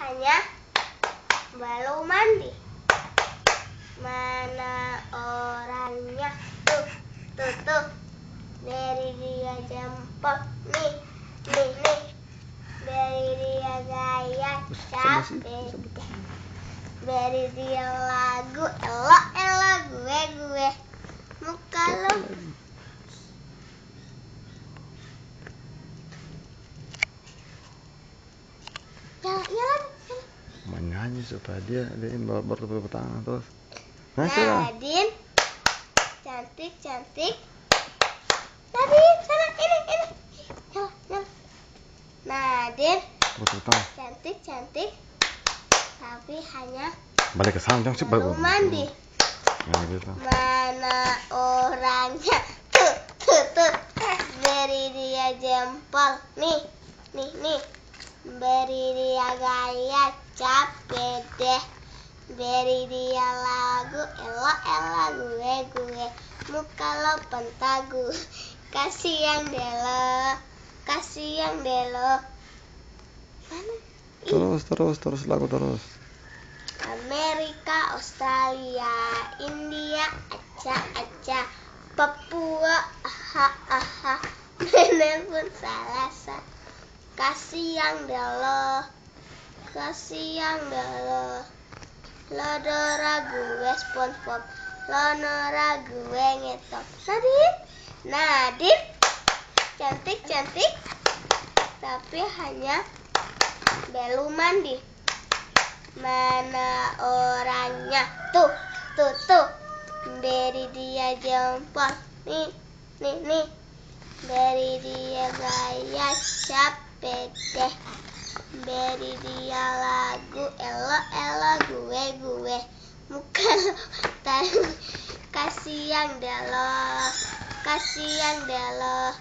hanya baru mandi. Mana orangnya? Tuh. Beri dia jempol. Nih. Beri dia gaya capek. Beri dia lagu elo gue. Muka lo. Jalan. Menyanyi supaya dia bertepuk tangan terus. Nadine, cantik. Nadine, sana ini. Jalan. Nadine, Bertepuk tangan. cantik. Tapi hanya Balik ke sana dong, sih baru mandi. Nah, gitu. Mana orangnya? Tuh. Beri dia jempol. Nih. Beri dia gaya capek deh. Beri dia lagu elo gue. Muka lo pentagu. Kasihan deh lo. Mana? Terus lagu terus. Amerika, Australia, India, acah. Papua, aha. Nenek pun salah. Kasihan deh lo. Lodora gue SpongeBob. Lonora gue ngetop. Nadine, cantik. Tapi hanya belum mandi. Mana orangnya? Tuh. Beri dia jempol. Nih. Beri dia gaya capek deh. Beri dia lagu elo gue. Muka lo tahu. Kasihan deh lo.